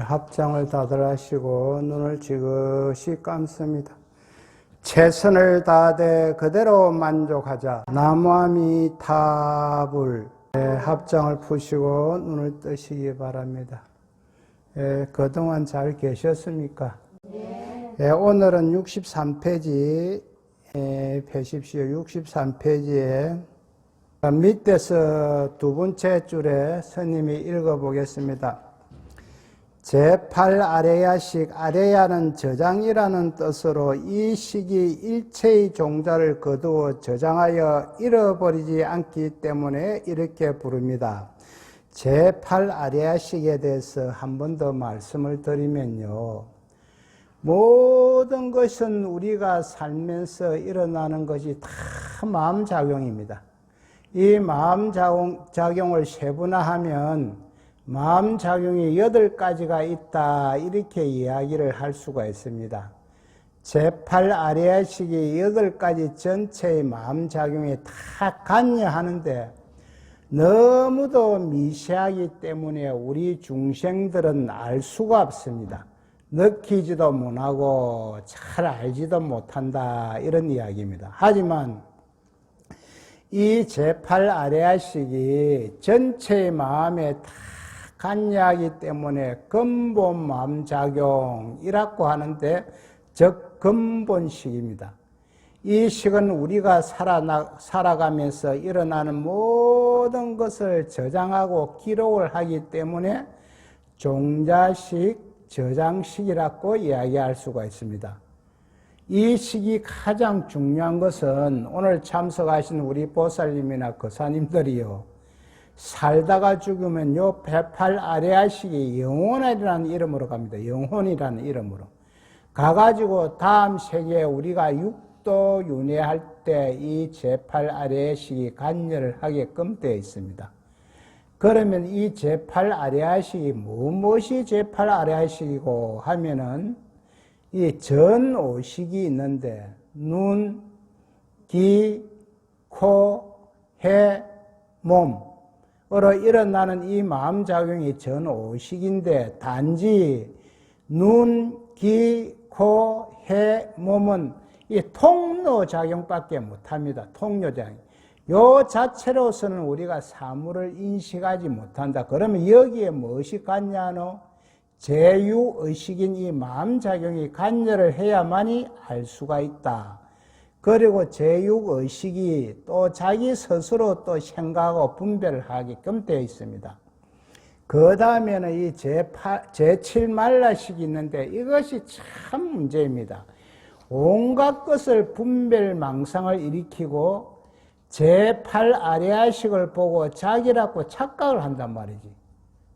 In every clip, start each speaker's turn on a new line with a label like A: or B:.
A: 합장을 다들 하시고 눈을 지그시 감습니다. 최선을 다하되 그대로 만족하자. 나무아미타불. 합장을 푸시고 눈을 뜨시기 바랍니다. 그동안 잘 계셨습니까? 네. 오늘은 63페이지 펴십시오. 63페이지에 밑에서 두 번째 줄에 스님이 읽어보겠습니다. 제8 아레야식, 아레야는 저장이라는 뜻으로 이 시기 일체의 종자를 거두어 저장하여 잃어버리지 않기 때문에 이렇게 부릅니다. 제8 아레야식에 대해서 한 번 더 말씀을 드리면요. 모든 것은 우리가 살면서 일어나는 것이 다 마음작용입니다. 이 마음작용을 세분화하면 마음작용이 8가지가 있다, 이렇게 이야기를 할 수가 있습니다. 제8 아레야식이 8가지 전체의 마음작용이 다 관여하는데 너무도 미세하기 때문에 우리 중생들은 알 수가 없습니다. 느끼지도 못하고 잘 알지도 못한다, 이런 이야기입니다. 하지만 이 제8 아레야식이 전체의 마음에 다 관여하기 때문에 근본 마음작용이라고 하는데, 즉 근본식입니다. 이 식은 우리가 살아가면서 일어나는 모든 것을 저장하고 기록을 하기 때문에 종자식, 저장식이라고 이야기할 수가 있습니다. 이 식이 가장 중요한 것은 오늘 참석하신 우리 보살님이나 거사님들이요, 살다가 죽으면 요 108 아레야식이 영혼이라는 이름으로 갑니다. 영혼이라는 이름으로 가가지고 다음 세계에 우리가 육도 윤회할 때 이 제8 아레야식이 관여를 하게끔 되어 있습니다. 그러면 이 제8 아레야식이 무엇이 제8 아레야식이고 하면은 이 전오식이 있는데 눈, 귀, 코, 해, 몸 으로 일어나는 이 마음작용이 전오식인데, 단지 눈, 귀, 코, 해, 몸은 이 통로작용밖에 못합니다. 통로작용. 요 자체로서는 우리가 사물을 인식하지 못한다. 그러면 여기에 무엇이 관여하노? 제유의식인 이 마음작용이 관여를 해야만이 알 수가 있다. 그리고 제육의식이 또 자기 스스로 또 생각하고 분별을 하게끔 되어 있습니다. 그 다음에는 이 제7 말라식이 있는데 이것이 참 문제입니다. 온갖 것을 분별망상을 일으키고 제8 아레야식을 보고 자기라고 착각을 한단 말이지.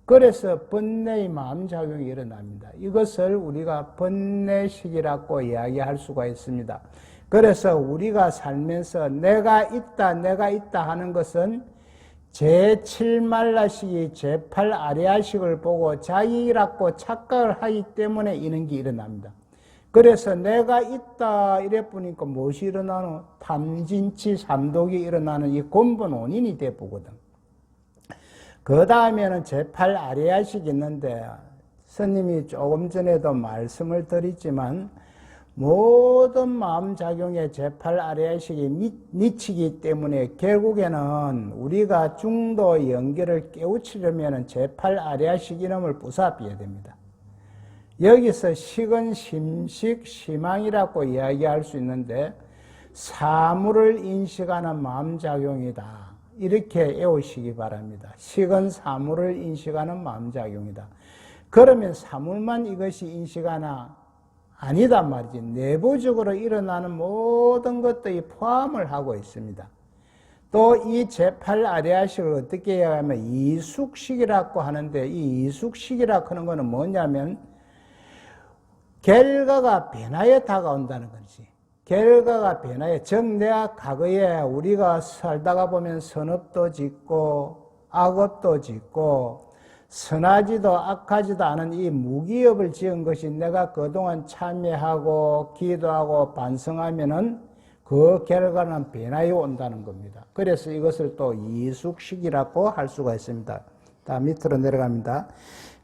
A: 그래서 번뇌의 마음작용이 일어납니다. 이것을 우리가 번뇌식이라고 이야기할 수가 있습니다. 그래서 우리가 살면서 내가 있다 하는 것은 제7 말라식이 제8 아레야식을 보고 자기라고 착각을 하기 때문에 이런 게 일어납니다. 그래서 내가 있다 이래 보니까 무엇이 일어나노? 탐진치 삼독이 일어나는 이 근본 원인이 돼 보거든. 그 다음에는 제8 아레야식이 있는데, 스님이 조금 전에도 말씀을 드렸지만 모든 마음작용에 제8 아레야식이 미치기 때문에 결국에는 우리가 중도 연결을 깨우치려면 제8 아레야식 이름을 부사비해야 됩니다. 여기서 식은 심식, 심망이라고 이야기할 수 있는데 사물을 인식하는 마음작용이다, 이렇게 외우시기 바랍니다. 식은 사물을 인식하는 마음작용이다. 그러면 사물만 이것이 인식하나? 아니단 말이지. 내부적으로 일어나는 모든 것들이 포함을 하고 있습니다. 또 이 제8 아레야식을 어떻게 해야 하면 이숙식이라고 하는데, 이 이숙식이라고 하는 것은 뭐냐면 결과가 변화에 다가온다는 거지. 결과가 변화에, 즉 내가 과거에 우리가 살다가 보면 선업도 짓고 악업도 짓고 선하지도 악하지도 않은 이 무기업을 지은 것이 내가 그동안 참여하고 기도하고 반성하면은 그 결과는 변화에 온다는 겁니다. 그래서 이것을 또 이숙식이라고 할 수가 있습니다. 다 밑으로 내려갑니다.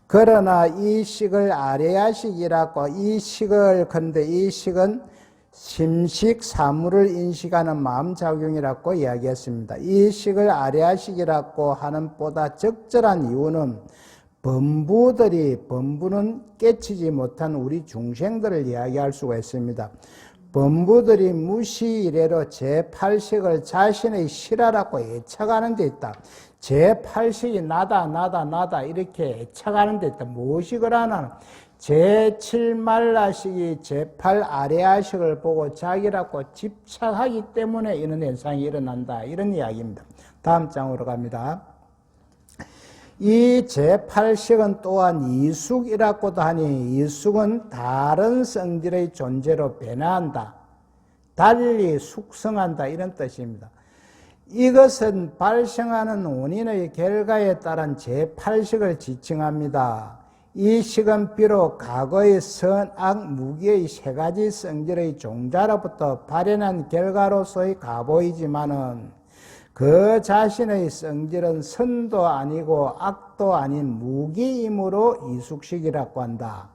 A: 그러나 이 식을 아레야식이라고, 이 식을, 근데 이 식은 심식, 사물을 인식하는 마음작용이라고 이야기했습니다. 이 식을 아레야식이라고 하는 보다 적절한 이유는 범부는 깨치지 못한 우리 중생들을 이야기할 수가 있습니다. 범부들이 무시 이래로 제8식을 자신의 실화라고 애착하는 데 있다. 제8식이 나다 이렇게 애착하는 데 있다. 무엇이 그러나 제7말라식이 제8아레아식을 보고 자기라고 집착하기 때문에 이런 현상이 일어난다. 이런 이야기입니다. 다음 장으로 갑니다. 이 제8식은 또한 이숙이라고도 하니 이숙은 다른 성질의 존재로 변화한다. 달리 숙성한다. 이런 뜻입니다. 이것은 발생하는 원인의 결과에 따른 제8식을 지칭합니다. 이 식은 비록 과거의 선악 무기의 세 가지 성질의 종자로부터 발현한 결과로서의 가보이지만은 그 자신의 성질은 선도 아니고 악도 아닌 무기이므로 이숙식이라고 한다.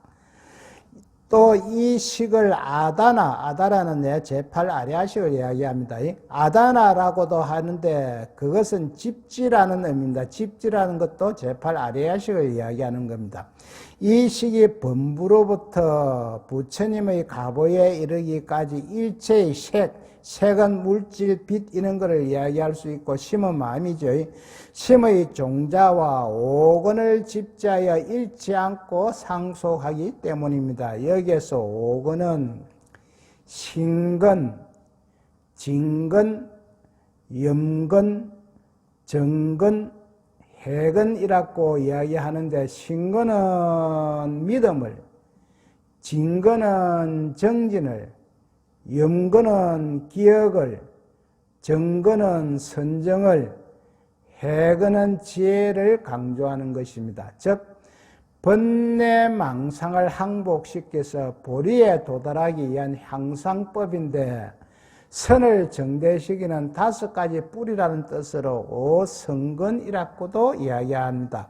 A: 또 이 식을 아다라는 제8아레아식을 이야기합니다. 아다나라고도 하는데 그것은 집지라는 의미입니다. 집지라는 것도 제8아레아식을 이야기하는 겁니다. 이 식이 범부로부터 부처님의 가보에 이르기까지 일체의 색은 물질, 빛 이런 것을 이야기할 수 있고 심은 마음이죠. 심의 종자와 오건을 집자하여 잃지 않고 상속하기 때문입니다. 여기에서 오건은 신건, 진건, 염건, 정건, 해건이라고 이야기하는데 신건은 믿음을, 진건은 정진을, 염건은 기억을, 정건은 선정을, 해건은 지혜를 강조하는 것입니다. 즉 번뇌망상을 항복시켜서 보리에 도달하기 위한 향상법인데 선을 정대시키는 5가지 뿌리라는 뜻으로 오성건이라고도 이야기합니다.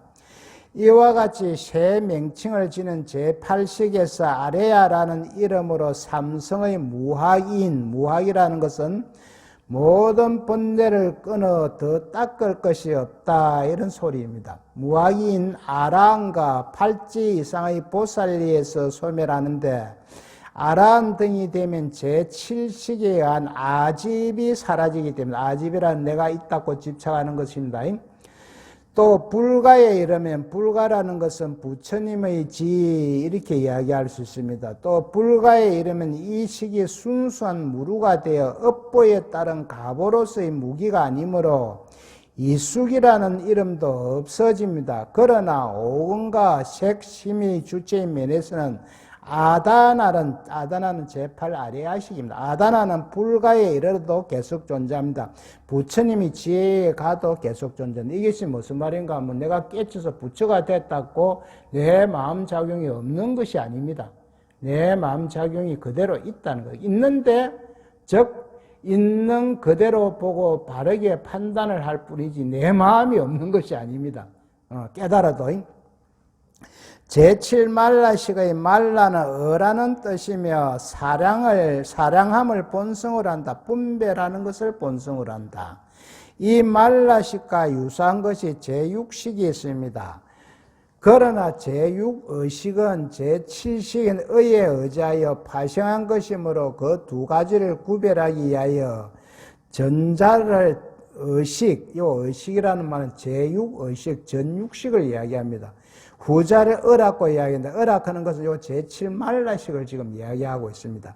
A: 이와 같이 새 명칭을 지는 제8식에서 아레야라는 이름으로 삼성의 무학이라는 것은 모든 번뇌를 끊어 더 닦을 것이 없다 이런 소리입니다. 무학인 아라한과 팔찌 이상의 보살리에서 소멸하는데 아라한 등이 되면 제7식에 의한 아집이 사라지기 때문에 아집이란 내가 있다고 집착하는 것입니다. 또 불가에 이르면 불가라는 것은 부처님의 지 이렇게 이야기할 수 있습니다. 또 불가에 이르면 이 식이 순수한 무루가 되어 업보에 따른 가보로서의 무기가 아니므로 이숙이라는 이름도 없어집니다. 그러나 오건과 색심의 주체인 면에서는 아다나는 제8아레아식입니다. 아다나는 불가에 이르러도 계속 존재합니다. 부처님이 지혜에 가도 계속 존재합니다. 이것이 무슨 말인가 하면 내가 깨쳐서 부처가 됐다고 내 마음작용이 없는 것이 아닙니다. 내 마음작용이 그대로 있다는 거예요. 있는데 즉 있는 그대로 보고 바르게 판단을 할 뿐이지 내 마음이 없는 것이 아닙니다. 깨달아도 제7말라식의 말라는 어라는 뜻이며 사량함을 본성으로 한다. 분별하는 것을 본성으로 한다. 이 말라식과 유사한 것이 제6식이 있습니다. 그러나 제6의식은 제7식인 의에 의지하여 파생한 것이므로 그 두 가지를 구별하기 위하여 전자를 의식, 이 의식이라는 말은 제6의식, 전6식을 이야기합니다. 후자를 어라고 이야기합니다. 어라하는 것은 요 제7말라식을 지금 이야기하고 있습니다.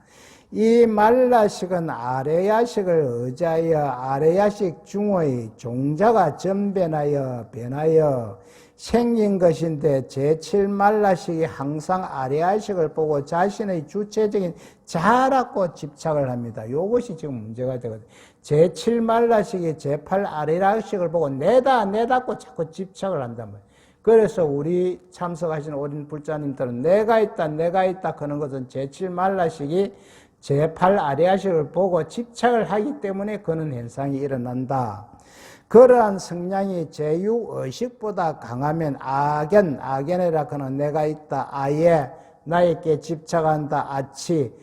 A: 이 말라식은 아레야식을 의지하여 아레야식 중의 종자가 변하여 생긴 것인데 제7말라식이 항상 아레야식을 보고 자신의 주체적인 자라고 집착을 합니다. 이것이 지금 문제가 되거든요. 제7말라식이 제8아레야식을 보고 내다고 자꾸 집착을 한단 말이에요. 그래서 우리 참석하신 어린 불자님들은 내가 있다 그런 것은 제7말라식이 제8아레아식을 보고 집착을 하기 때문에 그런 현상이 일어난다. 그러한 성향이 제육의식보다 강하면 악연이라 그는 내가 있다, 아예, 나에게 집착한다, 아치,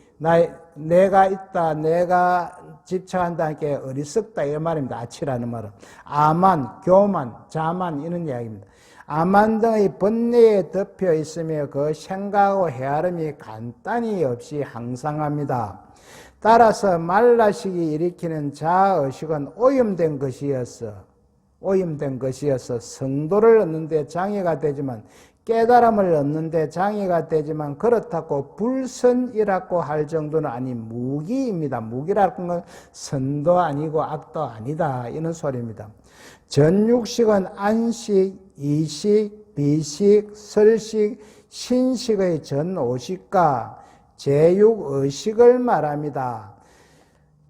A: 내가 있다, 내가 집착한다는 게 어리석다, 이 말입니다. 아치라는 말은. 아만, 교만, 자만, 이런 이야기입니다. 아만 등의 번뇌에 덮여 있으며 그 생각하고 헤아림이 간단히 없이 항상합니다. 따라서 말라식이 일으키는 자아의식은 오염된 것이어서 성도를 얻는 데 장애가 되지만, 깨달음을 얻는 데 장애가 되지만, 그렇다고 불선이라고 할 정도는 아닌 무기입니다. 무기라는 건 선도 아니고 악도 아니다, 이런 소리입니다. 전육식은 안식, 이식, 비식, 설식, 신식의 전오식과 제육의식을 말합니다.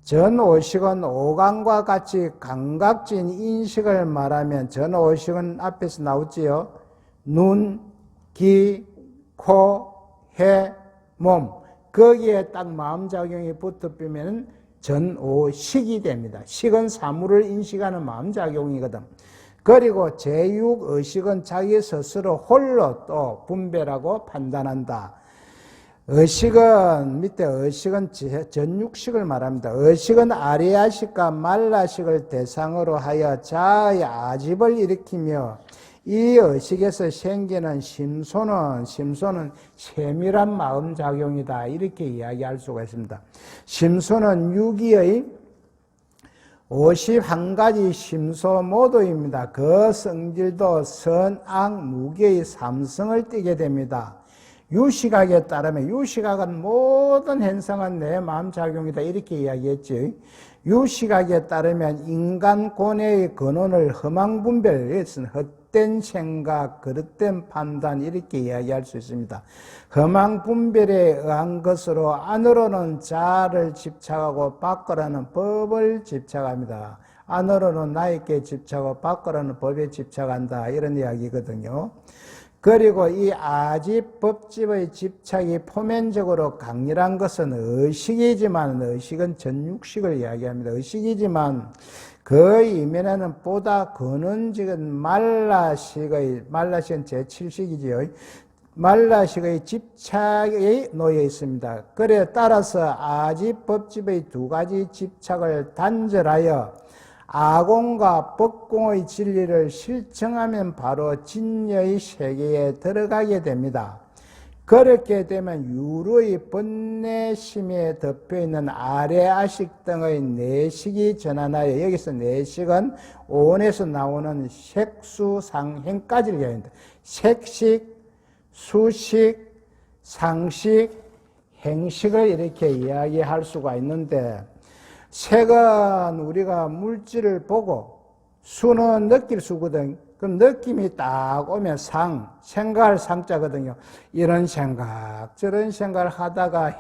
A: 전오식은 오감과 같이 감각진 인식을 말하면, 전오식은 앞에서 나왔지요. 눈, 귀, 코, 해, 몸. 거기에 딱 마음작용이 붙어보면 전오식이 됩니다. 식은 사물을 인식하는 마음작용이거든. 그리고 제육의식은 자기 스스로 홀로 또 분별하고 판단한다. 밑에 의식은 전육식을 말합니다. 의식은 아리아식과 말라식을 대상으로 하여 자아의 아집을 일으키며, 이 의식에서 생기는 심소는 세밀한 마음작용이다, 이렇게 이야기할 수가 있습니다. 심소는 유기의 51가지 심소 모두입니다. 그 성질도 선, 악, 무기의 삼성을 띠게 됩니다. 유시각에 따르면, 유시각은 모든 현상은 내 마음작용이다, 이렇게 이야기했죠. 유시각에 따르면 인간 고뇌의 근원을 허망분별, 헛된 생각, 그릇된 판단, 이렇게 이야기할 수 있습니다. 허망분별에 의한 것으로 안으로는 자아를 집착하고 밖으로는 법을 집착합니다. 안으로는 나에게 집착하고 밖으로는 법에 집착한다, 이런 이야기거든요. 그리고 이 아집, 법집의 집착이 표면적으로 강렬한 것은 의식이지만, 의식은 전육식을 이야기합니다. 의식이지만 그 이면에는 보다 근원적인 말라식은 제7식이지요. 말라식의 집착에 놓여 있습니다. 그래 따라서 아집, 법집의 두 가지 집착을 단절하여 아공과 법공의 진리를 실증하면 바로 진여의 세계에 들어가게 됩니다. 그렇게 되면 유루의 번뇌심에 덮여있는 아래아식 등의 내식이 전환하여, 여기서 내식은 오온에서 나오는 색수상행까지를 이야기합니다. 색식, 수식, 상식, 행식을 이렇게 이야기할 수가 있는데, 색은 우리가 물질을 보고, 수는 느낄 수거든. 그럼 느낌이 딱 오면 생각할 상자거든요. 이런 생각, 저런 생각을 하다가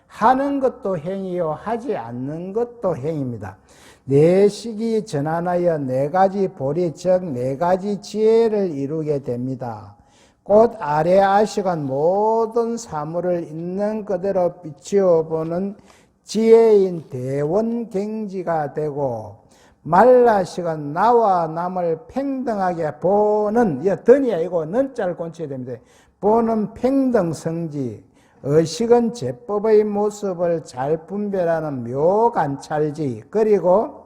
A: 하는 것도 행이요, 하지 않는 것도 행입니다. 내식이 전환하여 네 가지 보리, 즉 네 가지 지혜를 이루게 됩니다. 꽃 아래 아식은 모든 사물을 있는 그대로 비추어 보는 지혜인 대원경지가 되고, 말라식은 나와 남을 평등하게 보는, 던이 아니고 는자를 곤쳐야 됩니다. 보는 평등성지, 의식은 제법의 모습을 잘 분별하는 묘관찰지, 그리고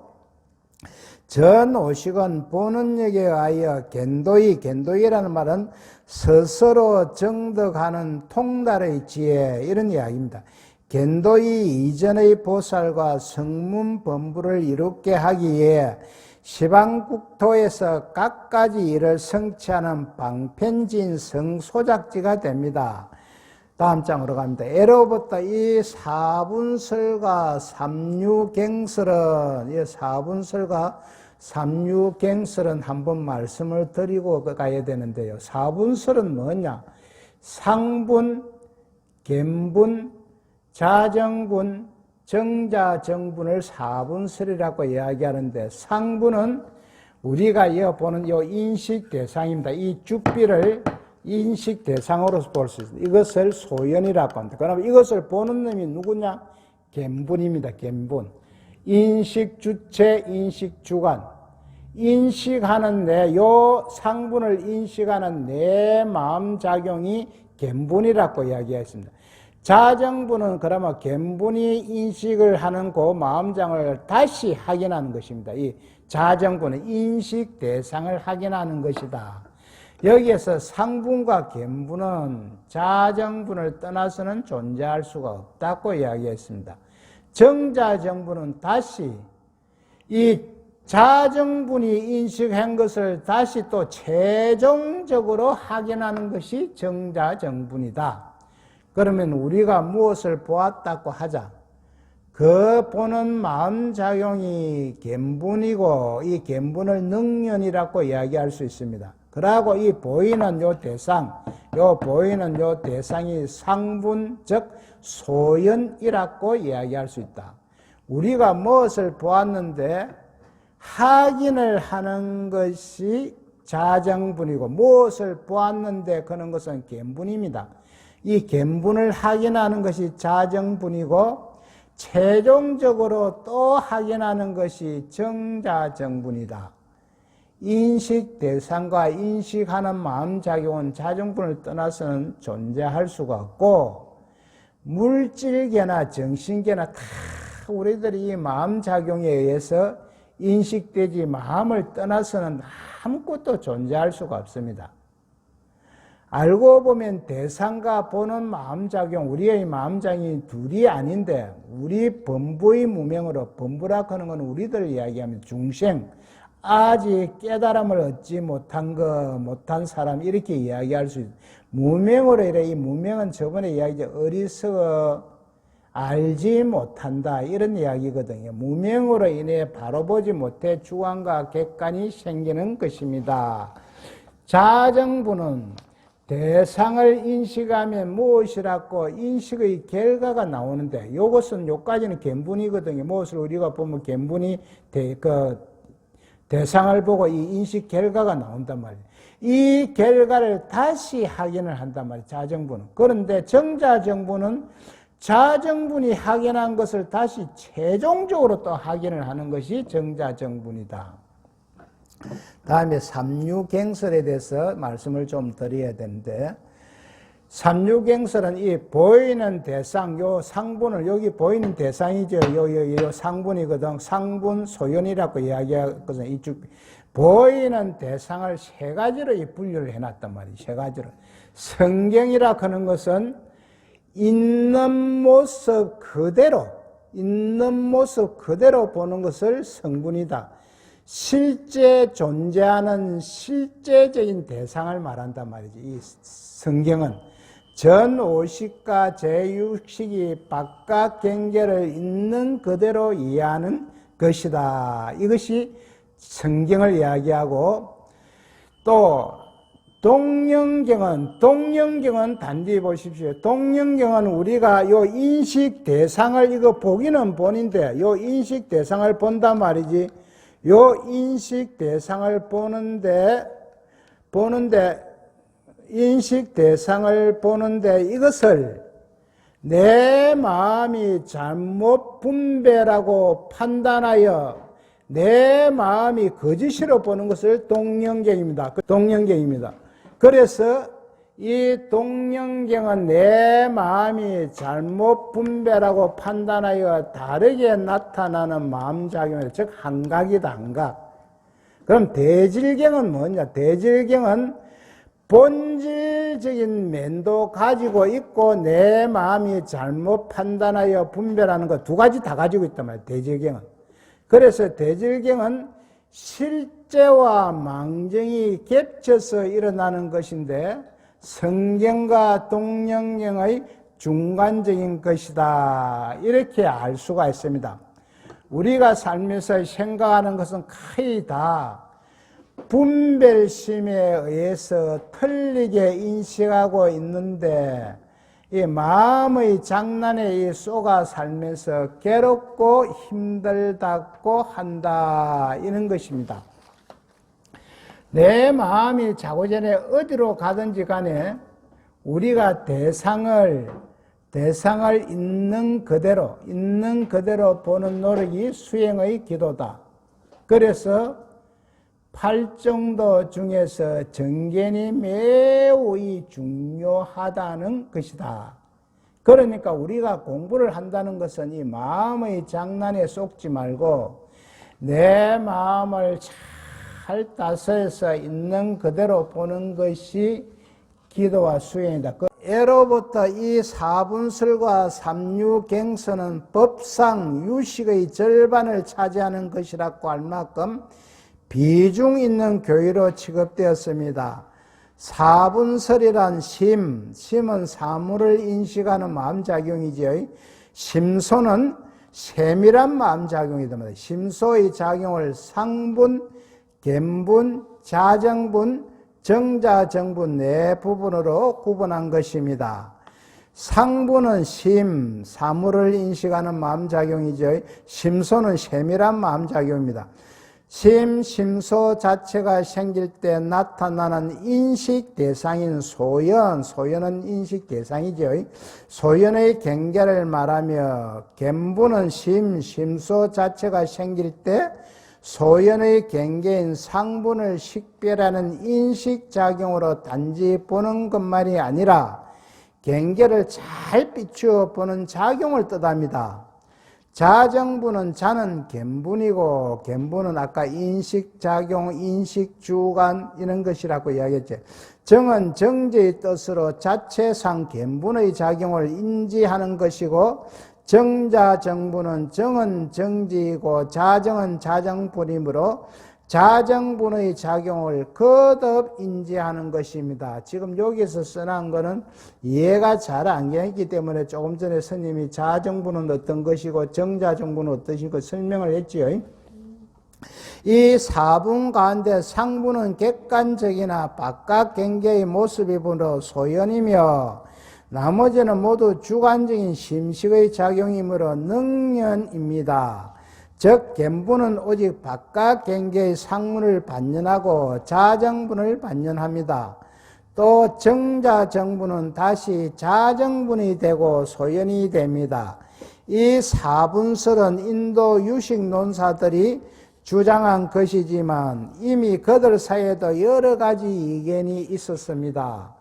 A: 전오식은 보는 역에 의하여 견도이라는 말은 스스로 정득하는 통달의 지혜, 이런 이야기입니다. 견도이 이전의 보살과 성문범부를 이롭게 하기에 시방국토에서 갖가지 일을 성취하는 방편진 성소작지가 됩니다. 다음 장으로 갑니다. 예로부터 이 사분설과 삼류갱설은, 삼류갱설은 한번 말씀을 드리고 가야 되는데요. 사분설은 뭐냐? 상분, 겐분, 자정분, 정자정분을 사분설이라고 이야기하는데, 상분은 우리가 보는 인식 대상입니다. 이 죽비를 인식 대상으로서 볼 수 있습니다. 이것을 소연이라고 합니다. 그러면 이것을 보는 놈이 누구냐? 겐분입니다. 겐분. 인식 주체, 인식 주관. 인식하는 요 상분을 인식하는 내 마음작용이 겐분이라고 이야기했습니다. 자정분은 그러면 겐분이 인식을 하는 그 마음장을 다시 확인하는 것입니다. 이 자정분은 인식 대상을 확인하는 것이다. 여기에서 상분과 겐분은 자정분을 떠나서는 존재할 수가 없다고 이야기했습니다. 정자정분은 다시 이 자정분이 인식한 것을 다시 또 최종적으로 확인하는 것이 정자정분이다. 그러면 우리가 무엇을 보았다고 하자. 그 보는 마음작용이 겐분이고 이 겐분을 능연이라고 이야기할 수 있습니다. 그러고 이 보이는 요 보이는 요 대상이 상분, 즉 소연이라고 이야기할 수 있다. 우리가 무엇을 보았는데 확인을 하는 것이 자정분이고 무엇을 보았는데 그런 것은 겐분입니다. 이 겐분을 확인하는 것이 자정분이고 최종적으로 또 확인하는 것이 정자정분이다. 인식 대상과 인식하는 마음작용은 자정분을 떠나서는 존재할 수가 없고 물질계나 정신계나 다 우리들이 이 마음작용에 의해서 인식되지 마음을 떠나서는 아무것도 존재할 수가 없습니다. 알고 보면 대상과 보는 마음작용, 우리의 마음작용이 둘이 아닌데 우리 범부의 무명으로, 범부라고 하는 건 우리들 이야기하면 중생, 아직 깨달음을 얻지 못한 사람 이렇게 이야기할 수 있어요. 무명으로 이래. 이 무명은 저번에 이야기했죠. 어리석어 알지 못한다 이런 이야기거든요. 무명으로 인해 바로 보지 못해 주관과 객관이 생기는 것입니다. 자정분은 대상을 인식하면 무엇이라고 인식의 결과가 나오는데 이것은 요까지는 겐분이거든요. 무엇을 우리가 보면 겐분이 대상을 보고 이 인식 결과가 나온단 말이에요. 이 결과를 다시 확인을 한단 말이에요. 자정분은. 그런데 정자정분은 자정분이 확인한 것을 다시 최종적으로 또 확인을 하는 것이 정자정분이다. 다음에 삼류갱설에 대해서 말씀을 좀 드려야 되는데 삼류갱설은 이 보이는 대상, 요 상분을 여기 보이는 대상이죠. 요 상분이거든. 상분 소연이라고 이야기하거든. 이쪽 보이는 대상을 세 가지로 분류를 해놨단 말이에요. 세 가지로. 성경이라 하는 것은 있는 모습 그대로 보는 것을 성분이다. 실제 존재하는 실제적인 대상을 말한단 말이지. 이 성경은 전5식과 제6식이 바깥 경계를 있는 그대로 이해하는 것이다. 이것이 성경을 이야기하고 또 동령경은 단디 보십시오. 동령경은 우리가 요 인식 대상을 이거 보기는 본인데 요 인식 대상을 본단 말이지. 요 인식 대상을 보는데 이것을 내 마음이 잘못 분별하고 판단하여 내 마음이 거짓으로 보는 것을 동령경입니다. 그래서 이 동령경은 내 마음이 잘못 분별하고 판단하여 다르게 나타나는 마음작용이다. 즉 한각이다. 한각. 그럼 대질경은 뭐냐? 대질경은 본질적인 면도 가지고 있고 내 마음이 잘못 판단하여 분별하는 것 두 가지 다 가지고 있단 말이에요. 대질경은. 그래서 대질경은 실제와 망정이 겹쳐서 일어나는 것인데 성경과 동령경의 중간적인 것이다. 이렇게 알 수가 있습니다. 우리가 살면서 생각하는 것은 거의 다 분별심에 의해서 틀리게 인식하고 있는데 이 마음의 장난에 쏘가 살면서 괴롭고 힘들다고 한다. 이런 것입니다. 내 마음이 자고 전에 어디로 가든지 간에 우리가 대상을 있는 그대로 보는 노력이 수행의 기도다. 그래서 팔정도 중에서 정견이 매우 중요하다는 것이다. 그러니까 우리가 공부를 한다는 것은 이 마음의 장난에 속지 말고 내 마음을 잘 따서해서 있는 그대로 보는 것이 기도와 수행이다. 예로부터 이 사분설과 삼류갱선은 법상 유식의 절반을 차지하는 것이라고 할 만큼 비중 있는 교의로 취급되었습니다. 사분설이란 심은 사물을 인식하는 마음작용이지요. 심소는 세밀한 마음작용이다. 심소의 작용을 상분, 갬분, 자정분, 정자정분 네 부분으로 구분한 것입니다. 상분은 사물을 인식하는 마음작용이죠. 심소는 세밀한 마음작용입니다. 심소 자체가 생길 때 나타나는 인식 대상인 소연은 인식 대상이죠. 소연의 경계를 말하며 갬분은 심소 자체가 생길 때 소연의 경계인 상분을 식별하는 인식작용으로 단지 보는 것만이 아니라 경계를 잘 비추어 보는 작용을 뜻합니다. 자정분은 자는 갬분이고 갬분은 아까 인식작용, 인식주관 이런 것이라고 이야기했죠. 정은 정제의 뜻으로 자체상 갬분의 작용을 인지하는 것이고 정자정분은 정은 정지이고 자정은 자정분이므로 자정분의 작용을 거듭 인지하는 것입니다. 지금 여기서 써놓은 거는 이해가 잘 안 되기 때문에 조금 전에 스님이 자정분은 어떤 것이고 정자정분은 어떤 것이고 설명을 했지요. 이 사분 가운데 상분은 객관적이나 바깥 경계의 모습이므로 소연이며 나머지는 모두 주관적인 심식의 작용이므로 능연입니다. 즉 갬분은 오직 바깥 경계의 상문을 반연하고 자정분을 반연합니다. 또 정자정분은 다시 자정분이 되고 소연이 됩니다. 이 사분설은 인도 유식 논사들이 주장한 것이지만 이미 그들 사이에도 여러 가지 의견이 있었습니다.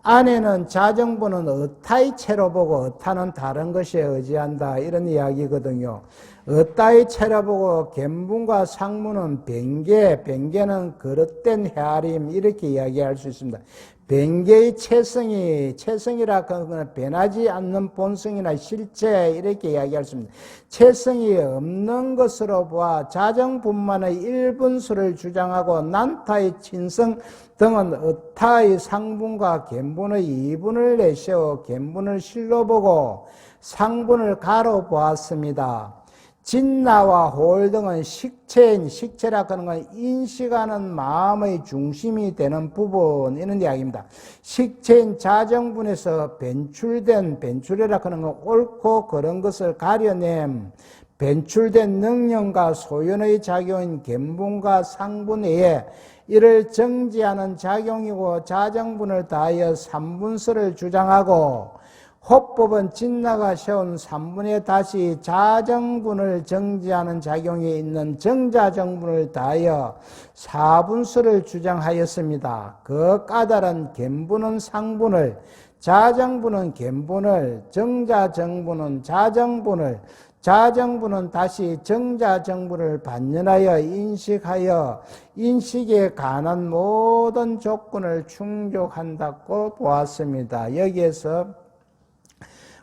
A: 안에는 자정분은 어타의 채로 보고 어타는 다른 것에 의지한다 이런 이야기거든요. 어타의 채로 보고 갬분과 상문은 변개는 그릇된 헤아림 이렇게 이야기할 수 있습니다. 변개의 체성이라 하는 것은 변하지 않는 본성이나 실체 이렇게 이야기할 수 있습니다. 체성이 없는 것으로 보아 자정분만의 일분수를 주장하고 난타의 친성 등은 어타의 상분과 갬분의 이분을 내세워 갬분을 실로 보고 상분을 가로 보았습니다. 진나와 홀 등은 식체라 하는 건 인식하는 마음의 중심이 되는 부분 이런 이야기입니다. 식체인 자정분에서 변출이라 하는 건 옳고 그런 것을 가려냄 변출된 능력과 소연의 작용인 갬분과 상분 외에 이를 정지하는 작용이고 자정분을 다하여 삼분설을 주장하고 호법은 진나가 세운 3분에 다시 자정분을 정지하는 작용이 있는 정자정분을 다하여 4분설을 주장하였습니다. 그 까닭은 갬분은 상분을, 자정분은 갬분을, 정자정분은 자정분을, 자정분은 다시 정자정분을 반연하여 인식하여 인식에 관한 모든 조건을 충족한다고 보았습니다. 여기에서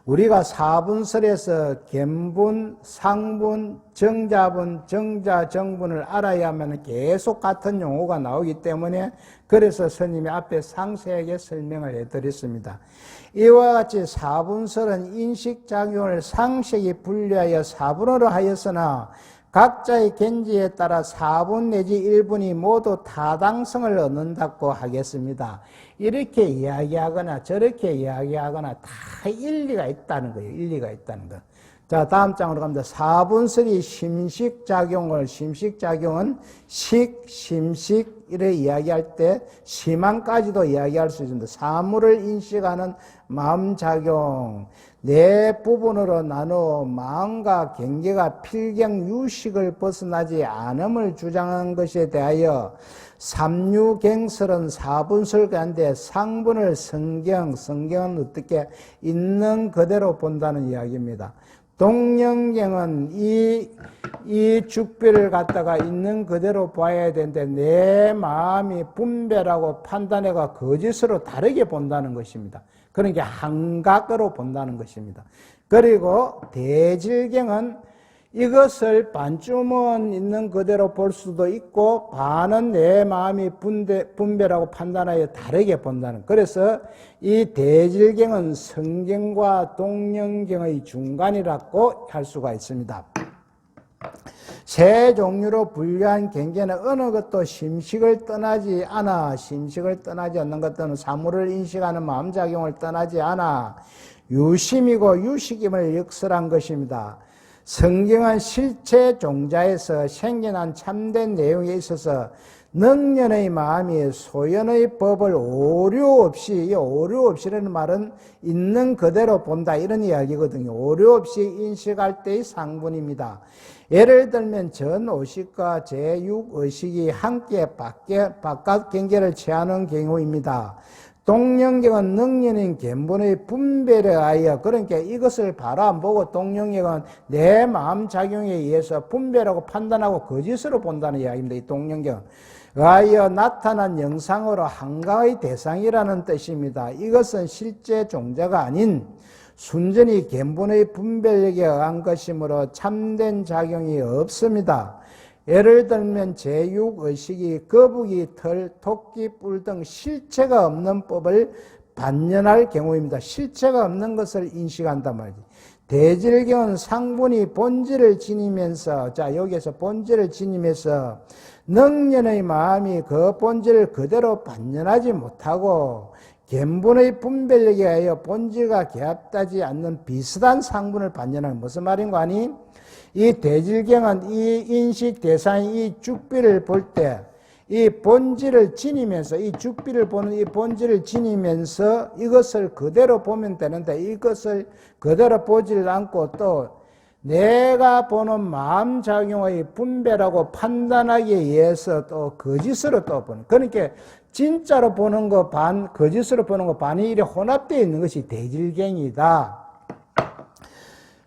A: 우리가 사분설에서 갬분, 상분, 정자분, 정자정분을 알아야만 계속 같은 용어가 나오기 때문에 그래서 스님이 앞에 상세하게 설명을 해드렸습니다. 이와 같이 사분설은 인식작용을 상식이 분리하여 사분으로 하였으나 각자의 견지에 따라 4분 내지 1분이 모두 타당성을 얻는다고 하겠습니다. 이렇게 이야기하거나 저렇게 이야기하거나 다 일리가 있다는 거예요. 일리가 있다는 거. 자, 다음 장으로 갑니다. 4분설이 심식작용은 심식, 이래 이야기할 때 심함까지도 이야기할 수 있습니다. 사물을 인식하는 마음작용, 네 부분으로 나누어 마음과 경계가 필경 유식을 벗어나지 않음을 주장한 것에 대하여 삼류경설은 4분설 가운데 상분을 성경은 어떻게 있는 그대로 본다는 이야기입니다. 동영경은 이 죽비를 갖다가 있는 그대로 봐야 되는데 내 마음이 분별하고 판단해가 거짓으로 다르게 본다는 것입니다. 그러니까 한각으로 본다는 것입니다. 그리고 대질경은 이것을 반쯤은 있는 그대로 볼 수도 있고 반은 내 마음이 분별하고 판단하여 다르게 본다는. 그래서 이 대질경은 성경과 동영경의 중간이라고 할 수가 있습니다. 세 종류로 분류한 경계는 어느 것도 심식을 떠나지 않는 것들은 사물을 인식하는 마음작용을 떠나지 않아 유심이고 유식임을 역설한 것입니다. 성경은 실체 종자에서 생겨난 참된 내용에 있어서 능년의 마음이 소연의 법을 오류 없이라는 말은 있는 그대로 본다 이런 이야기거든요. 오류 없이 인식할 때의 상분입니다. 예를 들면 전오식과 제6의식이 함께 바깥 경계를 취하는 경우입니다. 동영경은 능년인 견본의 분별에 의하여, 그러니까 이것을 바로 안 보고 동영경은 내 마음작용에 의해서 분별하고 판단하고 거짓으로 본다는 이야기입니다. 이 동영경 의하여 나타난 영상으로 한가의 대상이라는 뜻입니다. 이것은 실제 종자가 아닌 순전히 견본의 분별력에 의한 것이므로 참된 작용이 없습니다. 예를 들면 제6의식이 거북이, 털, 토끼, 뿔 등 실체가 없는 법을 반연할 경우입니다. 실체가 없는 것을 인식한단 말이지. 대질경은 상분이 본질을 지니면서, 자, 여기에서 본질을 지니면서 능년의 마음이 그 본질을 그대로 반연하지 못하고 견본의 분별력에 의하여 본질과 개합되지 않는 비슷한 상분을 반연하는. 무슨 말인가 하니? 이 대질경은 이 인식 대상이 이 죽비를 볼 때 이 본질을 지니면서, 이 죽비를 보는 이 본질을 지니면서 이것을 그대로 보면 되는데 이것을 그대로 보질 않고 또 내가 보는 마음작용의 분별하고 판단하기 위해서 또 거짓으로 또 보는. 그러니까 진짜로 보는 거 반, 거짓으로 보는 거 반이 이래 혼합되어 있는 것이 대질경이다.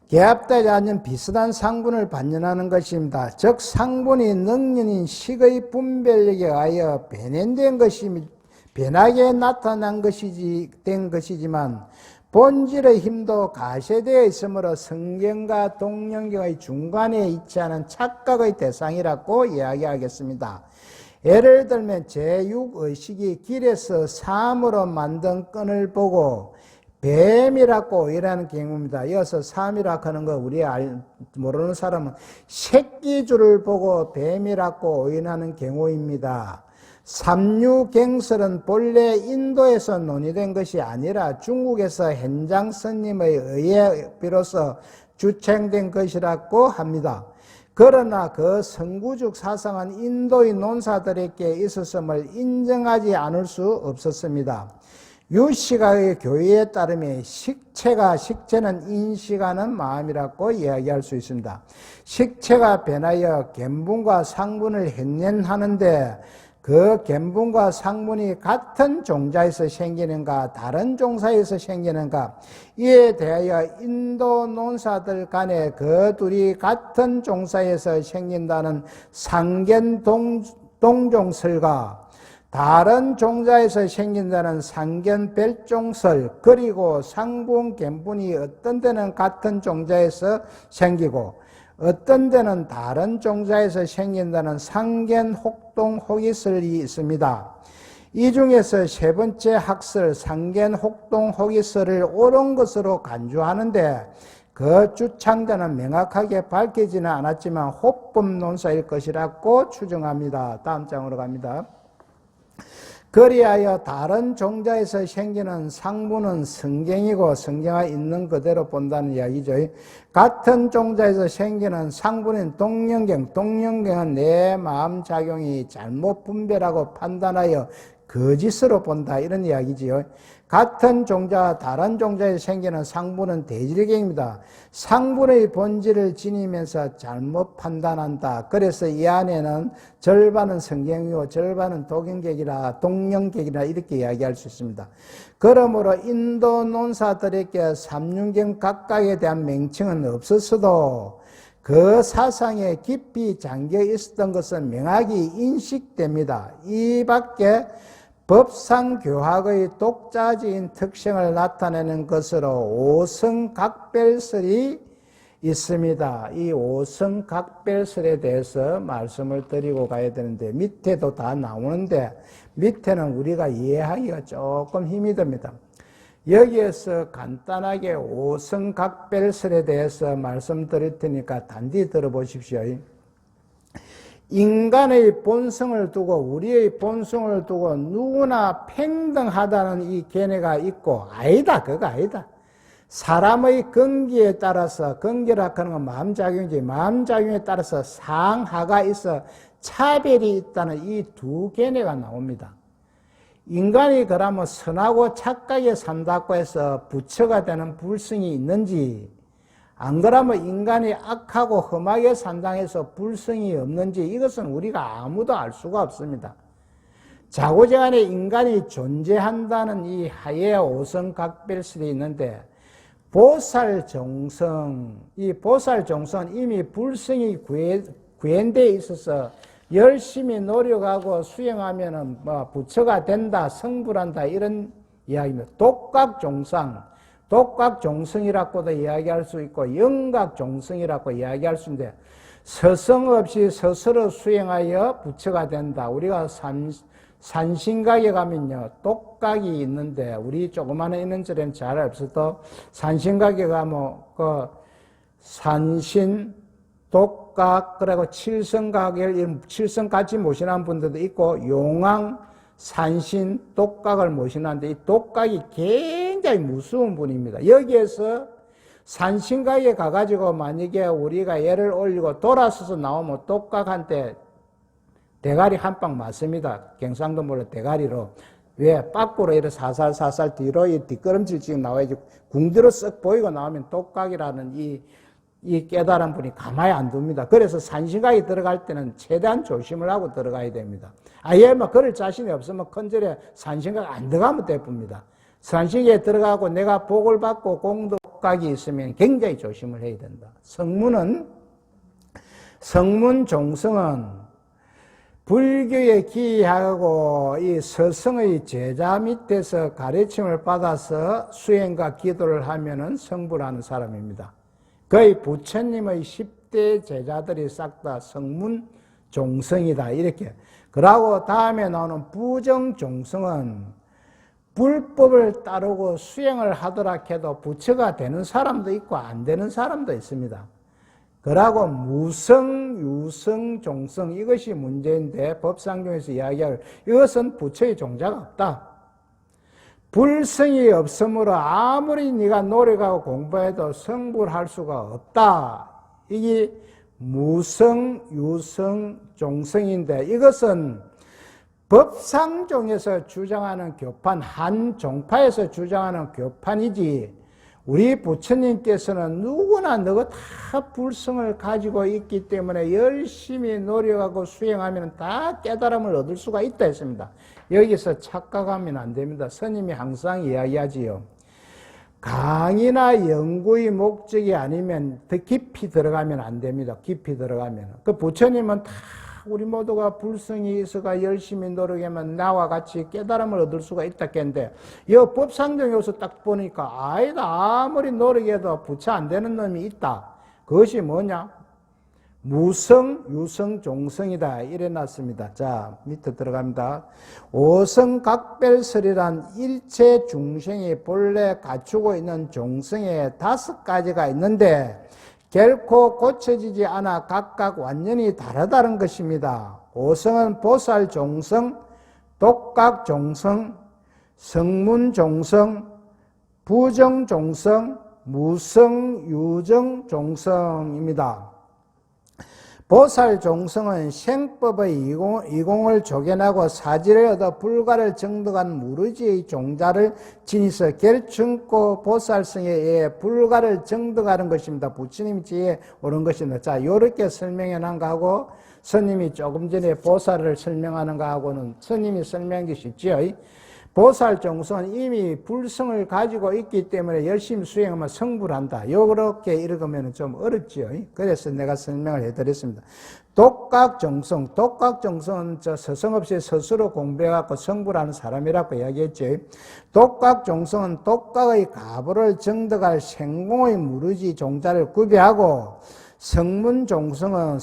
A: 개합되지 않는 비슷한 상분을 반연하는 것입니다. 즉 상분이 능년인 식의 분별력에 의하여 변하게 나타난 된 것이지만 본질의 힘도 가세되어 있으므로 성경과 동영경의 중간에 위치하는 착각의 대상이라고 이야기하겠습니다. 예를 들면 제6의식이 길에서 사물로 만든 끈을 보고 뱀이라고 오해하는 경우입니다. 이어서 삼이라고 하는 거 우리 모르는 사람은 새끼줄을 보고 뱀이라고 오해하는 경우입니다. 삼류경설은 본래 인도에서 논의된 것이 아니라 중국에서 현장 스님의 의해 비로소 주창된 것이라고 합니다. 그러나 그 선구적 사상은 인도의 논사들에게 있었음을 인정하지 않을 수 없었습니다. 유시가의 교의에 따르면 식체는 인식하는 마음이라고 이야기할 수 있습니다. 식체가 변하여 견본과 상분을 현현하는데 그 견본과 상분이 같은 종자에서 생기는가 다른 종사에서 생기는가, 이에 대하여 인도 논사들 간에 그 둘이 같은 종사에서 생긴다는 상견동종설과 다른 종자에서 생긴다는 상견별종설, 그리고 상분, 견분이 어떤 데는 같은 종자에서 생기고 어떤 데는 다른 종자에서 생긴다는 상견혹동혹이설이 있습니다. 이 중에서 세 번째 학설 상견혹동혹이설을 옳은 것으로 간주하는데 그 주창자는 명확하게 밝히지는 않았지만 호법논사일 것이라고 추정합니다. 다음 장으로 갑니다. 그리하여 다른 종자에서 생기는 상부는 성경이고 성경에 있는 그대로 본다는 이야기죠. 같은 종자에서 생기는 상부는 동령경, 동령경은 내 마음작용이 잘못 분별하고 판단하여 거짓으로 본다 이런 이야기지요. 같은 종자와 다른 종자에 생기는 상부는 대질경입니다. 상부의 본질을 지니면서 잘못 판단한다. 그래서 이 안에는 절반은 성경이고 절반은 도경객이라 동령객이라 이렇게 이야기할 수 있습니다. 그러므로 인도 논사들에게 삼륜경 각각에 대한 명칭은 없었어도 그 사상에 깊이 잠겨 있었던 것은 명확히 인식됩니다. 이 밖에 법상교학의 독자적인 특성을 나타내는 것으로 오성각별설이 있습니다. 이 오성각별설에 대해서 말씀을 드리고 가야 되는데 밑에도 다 나오는데 밑에는 우리가 이해하기가 조금 힘이 듭니다. 여기에서 간단하게 오성각별설에 대해서 말씀드릴 테니까 단디 들어보십시오. 인간의 본성을 두고 우리의 본성을 두고 누구나 평등하다는 이 견해가 있고 아니다. 그거 아니다. 사람의 근기에 따라서 근기라 하는 건 마음작용이지 마음작용에 따라서 상하가 있어 차별이 있다는 이 두 견해가 나옵니다. 인간이 그러면 선하고 착하게 산다고 해서 부처가 되는 불성이 있는지 안 그러면 인간이 악하고 험하게 산다해서 불성이 없는지 이것은 우리가 아무도 알 수가 없습니다. 자고지간에 인간이 존재한다는 이 하에 오성각별설이 있는데 보살종성, 이 보살종성은 이미 불성이 구현되어 있어서 열심히 노력하고 수행하면은 부처가 된다, 성불한다 이런 이야기입니다. 독각종상, 독각종성이라고도 이야기할 수 있고 영각종성이라고 이야기할 수 있는데 서성 없이 스스로 수행하여 부처가 된다. 우리가 산신각에 가면요 독각이 있는데 우리 조그마한 있는 절에는 잘 없어도 산신각에 가면 그 산신 독각 그리고 칠성각을 칠성 같이 모시는 분들도 있고 용왕 산신 독각을 모시는데 이 독각이 굉장히 무서운 분입니다. 여기에서 산신각에 가가지고 만약에 우리가 예를 올리고 돌아서서 나오면 독각한테 대가리 한 방 맞습니다. 경상도 몰라 대가리로. 왜? 밖으로 이렇게 살살 뒤로 이 뒷걸음질 지금 나와야지 궁디로 쓱 보이고 나오면 독각이라는 이 깨달은 분이 가만히 안 둡니다. 그래서 산신각에 들어갈 때는 최대한 조심을 하고 들어가야 됩니다. 아예 그럴 자신이 없으면 큰절에 산신각 안 들어가면 대쁩니다. 산신각에 들어가고 내가 복을 받고 공덕각이 있으면 굉장히 조심을 해야 된다. 성문종성은 불교에 기하고 이 서성의 제자 밑에서 가르침을 받아서 수행과 기도를 하면은 성불하는 사람입니다. 거의 부처님의 10대 제자들이 싹 다 성문종성이다 이렇게. 그러고 다음에 나오는 부정종성은 불법을 따르고 수행을 하더라 해도 부처가 되는 사람도 있고 안 되는 사람도 있습니다. 그러고 무성, 유성, 종성 이것이 문제인데 법상중에서 이야기할 이것은 부처의 종자가 없다. 불성이 없으므로 아무리 네가 노력하고 공부해도 성불할 수가 없다. 이게 무성, 유성, 종성인데 이것은 법상종에서 주장하는 교판, 한 종파에서 주장하는 교판이지 우리 부처님께서는 누구나 너가 다 불성을 가지고 있기 때문에 열심히 노력하고 수행하면 다 깨달음을 얻을 수가 있다 했습니다. 여기서 착각하면 안 됩니다. 스님이 항상 이야기하지요. 강의나 연구의 목적이 아니면 더 깊이 들어가면 안 됩니다. 깊이 들어가면. 그 부처님은 다 우리 모두가 불성이 있어가 열심히 노력하면 나와 같이 깨달음을 얻을 수가 있다 했는데 이 법상정 여기서 딱 보니까 아이가 아무리 노력해도 부처 안 되는 놈이 있다. 그것이 뭐냐? 무성, 유성, 종성이다. 이래 놨습니다. 자, 밑에 들어갑니다. 오성각별설이란 일체 중생이 본래 갖추고 있는 종성에 5가지가 있는데 결코 고쳐지지 않아 각각 완전히 다르다는 것입니다. 오성은 보살 종성, 독각종성, 성문종성, 부정종성, 무성유정종성입니다. 보살종성은 생법의 이공을 조견하고 사지를 얻어 불가를 정득한 무르지의 종자를 지니서 결충고 보살성에 의해 불가를 정득하는 것입니다. 부처님 지혜에 오른 것입니다. 자, 요렇게 설명해 놓은 거하고 스님이 조금 전에 보살을 설명하는 거하고는 스님이 설명하기 쉽지요. 보살종성은 이미 불성을 가지고 있기 때문에 열심히 수행하면 성불한다. 요렇게 읽으면 좀 어렵지요. 그래서 내가 설명을 해드렸습니다. 독각종성, 독각종성은 서성 없이 스스로 공부해갖고 성불하는 사람이라고 이야기했죠. 독각종성은 독각의 가보를 정득할 생공의 무르지 종자를 구비하고, 성문종성은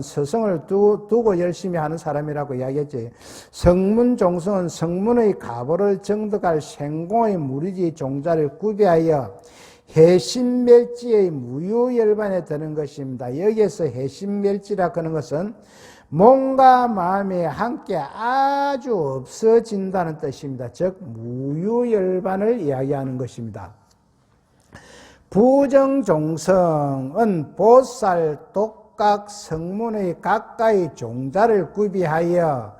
A: 서성을 두고 열심히 하는 사람이라고 이야기했지. 성문종성은 성문의 가보를 정득할 생공의 무리지 종자를 구비하여 해심멸지의 무유열반에 드는 것입니다. 여기에서 해심멸지라 하는 것은 몸과 마음이 함께 아주 없어진다는 뜻입니다. 즉 무유열반을 이야기하는 것입니다. 부정종성은 보살, 독각, 성문의 각각의 종자를 구비하여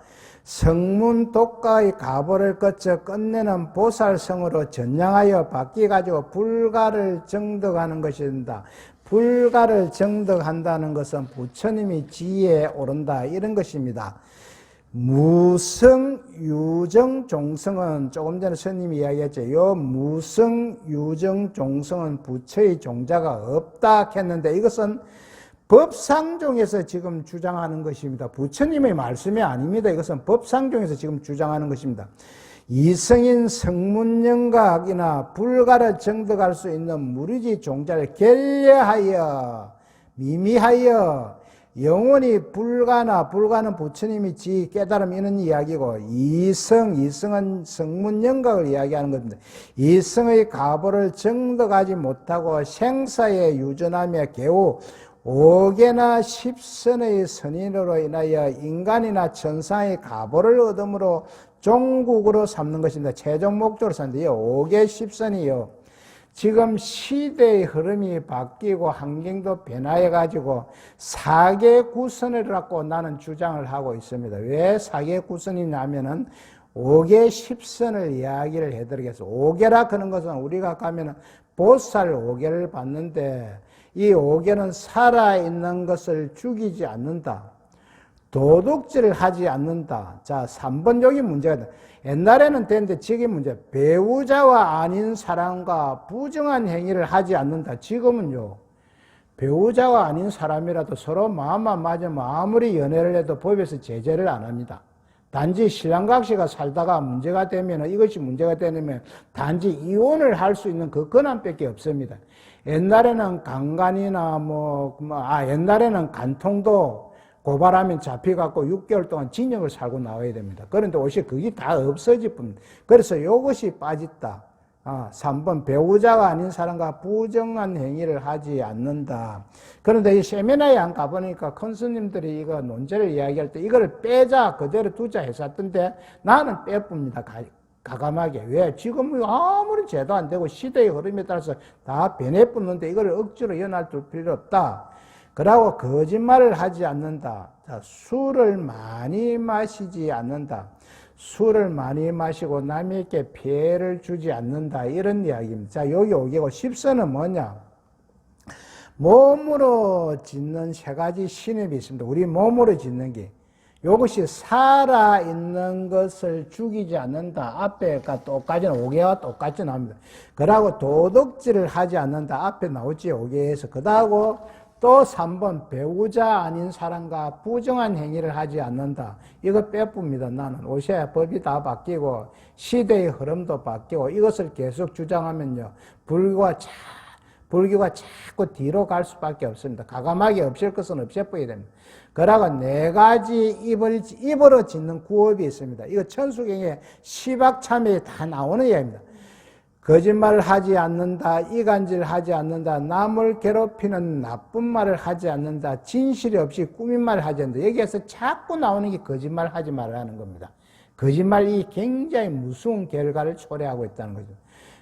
A: 성문, 독각의 가보를 거쳐 끝내는 보살성으로 전향하여 바뀌어가지고 불가를 정득하는 것입니다. 불가를 정득한다는 것은 부처님이 지혜에 오른다 이런 것입니다. 무성유정종성은 조금 전에 스님이 이야기했죠. 이 무성유정종성은 부처의 종자가 없다 했는데 이것은 법상종에서 지금 주장하는 것입니다. 부처님의 말씀이 아닙니다. 이것은 법상종에서 지금 주장하는 것입니다. 이성인 성문영각이나 불가를 정득할 수 있는 무리지 종자를 결례하여 미미하여 영원히 불가는 부처님이 지 깨달음 이런 이야기고, 이성은 성문영각을 이야기하는 겁니다. 이성의 가보를 정득하지 못하고 생사에 유전하며 겨우 5개나 10선의 선인으로 인하여 인간이나 천상의 가보를 얻음으로 종국으로 삼는 것입니다. 최종 목적으로 삼는데요. 5개 10선이요. 지금 시대의 흐름이 바뀌고 환경도 변화해가지고 4개 구선을 갖고 나는 주장을 하고 있습니다. 왜 4개 구선이냐면은 5개 10선을 이야기를 해드리겠습니다. 5개라 하는 것은 우리가 가면은 보살 5개를 봤는데 이 5개는 살아있는 것을 죽이지 않는다. 도둑질을 하지 않는다. 자, 3번 여기 문제가 있다. 옛날에는 됐는데 지금 문제. 배우자와 아닌 사람과 부정한 행위를 하지 않는다. 지금은요. 배우자와 아닌 사람이라도 서로 마음만 맞으면 아무리 연애를 해도 법에서 제재를 안 합니다. 단지 신랑각시가 살다가 문제가 되면 이것이 문제가 되면 단지 이혼을 할 수 있는 그 권한밖에 없습니다. 옛날에는 강간이나 옛날에는 간통도 고발하면 잡혀갖고 6개월 동안 징역을 살고 나와야 됩니다. 그런데 옷이 그게 다 없어질 뿐입니다. 그래서 이것이 빠졌다. 3번 배우자가 아닌 사람과 부정한 행위를 하지 않는다. 그런데 이 세미나에 안 가보니까 큰 스님들이 이거 논제를 이야기할 때 이걸 빼자 그대로 두자 했었던데 나는 빼쁩니다. 가감하게. 왜? 지금 아무리 제도 안 되고 시대의 흐름에 따라서 다 변해붙는데 이걸 억지로 연할둘 필요 없다. 그러고 거짓말을 하지 않는다. 자, 술을 많이 마시지 않는다. 술을 많이 마시고 남에게 피해를 주지 않는다. 이런 이야기입니다. 자, 여기 5개고 10선은 뭐냐? 몸으로 짓는 3가지 신입이 있습니다. 우리 몸으로 짓는 게. 이것이 살아있는 것을 죽이지 않는다. 앞에가 똑같이 5개와 똑같이 나옵니다. 그러고 도둑질을 하지 않는다. 앞에 나오지 5개에서. 그다고 또 3번 배우자 아닌 사람과 부정한 행위를 하지 않는다. 이거 빼쁩니다. 나는 오셔야 법이 다 바뀌고 시대의 흐름도 바뀌고 이것을 계속 주장하면요. 불교가 자꾸 뒤로 갈 수밖에 없습니다. 가감하게 없앨 것은 없애버려야 됩니다. 그러고 4가지 입으로 짓는 구업이 있습니다. 이거 천수경에 시박참에 다 나오는 이야기입니다. 거짓말을 하지 않는다, 이간질 하지 않는다, 남을 괴롭히는 나쁜 말을 하지 않는다, 진실이 없이 꾸민 말을 하지 않는다. 여기에서 자꾸 나오는 게 거짓말 하지 말라는 겁니다. 거짓말이 굉장히 무서운 결과를 초래하고 있다는 거죠.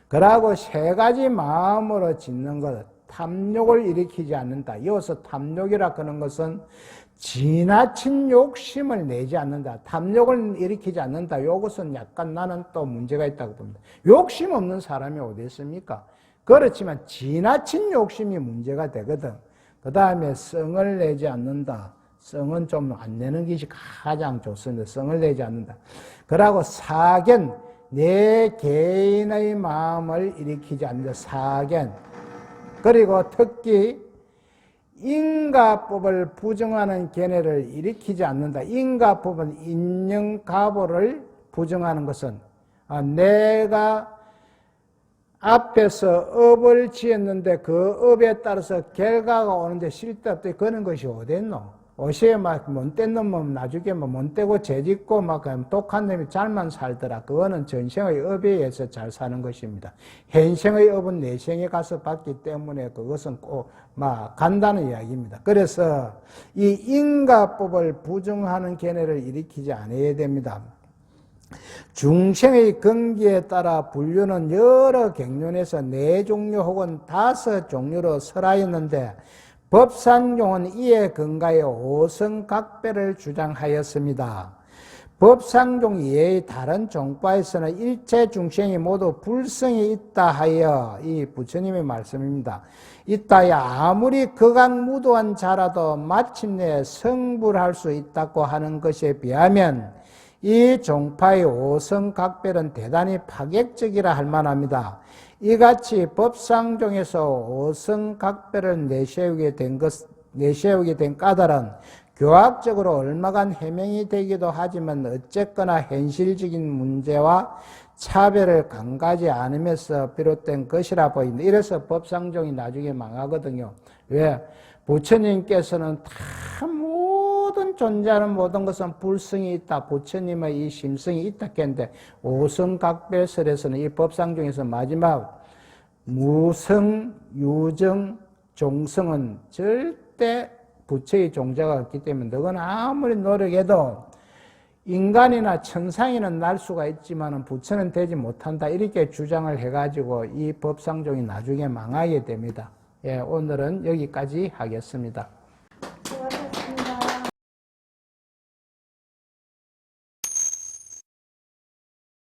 A: 그러고 세 가지 마음으로 짓는 것, 탐욕을 일으키지 않는다. 이어서 탐욕이라 그런 것은 지나친 욕심을 내지 않는다. 탐욕을 일으키지 않는다. 이것은 약간 나는 또 문제가 있다고 봅니다. 욕심 없는 사람이 어디 있습니까? 그렇지만 지나친 욕심이 문제가 되거든. 그 다음에 성을 내지 않는다. 성은 좀 안 내는 것이 가장 좋습니다. 성을 내지 않는다. 그러고 사견, 내 개인의 마음을 일으키지 않는다. 사견. 그리고 특히 인가법을 부정하는 견해를 일으키지 않는다. 인가법은 인연가보를 부정하는 것은 내가 앞에서 업을 지었는데 그 업에 따라서 결과가 오는데 쓸데없다. 그런 것이 어딨노? 어시에 막 못된 놈은 나중에 못되고 죄짓고 막 독한 놈이 잘만 살더라. 그거는 전생의 업에 의해서 잘 사는 것입니다. 현생의 업은 내생에 가서 받기 때문에 그것은 꼭 막 간다는 이야기입니다. 그래서 이 인가법을 부정하는 견해를 일으키지 않아야 됩니다. 중생의 근기에 따라 분류는 여러 경륜에서 4종류 혹은 5종류로 설하였는데 법상종은 이에 근거하여 오성각배를 주장하였습니다. 법상종 이외의 다른 종파에서는 일체 중생이 모두 불성이 있다 하여, 이 부처님의 말씀입니다. 있다 하여 아무리 극악무도한 자라도 마침내 성불할 수 있다고 하는 것에 비하면 이 종파의 오성각별은 대단히 파격적이라 할 만합니다. 이같이 법상종에서 오성각별을 내세우게 된 까닭은 교학적으로 얼마간 해명이 되기도 하지만 어쨌거나 현실적인 문제와 차별을 강가하지 않으면서 비롯된 것이라 보입니다. 이래서 법상종이 나중에 망하거든요. 왜? 부처님께서는 다 모든 존재하는 모든 것은 불성이 있다. 부처님의 이 심성이 있다 했는데 오성각별설에서는 이 법상중에서 마지막 무성, 유정, 종성은 절대 부처의 종자가 없기 때문에 너는 아무리 노력해도 인간이나 천상에는 날 수가 있지만 부처는 되지 못한다. 이렇게 주장을 해가지고 이 법상종이 나중에 망하게 됩니다. 예, 오늘은 여기까지 하겠습니다.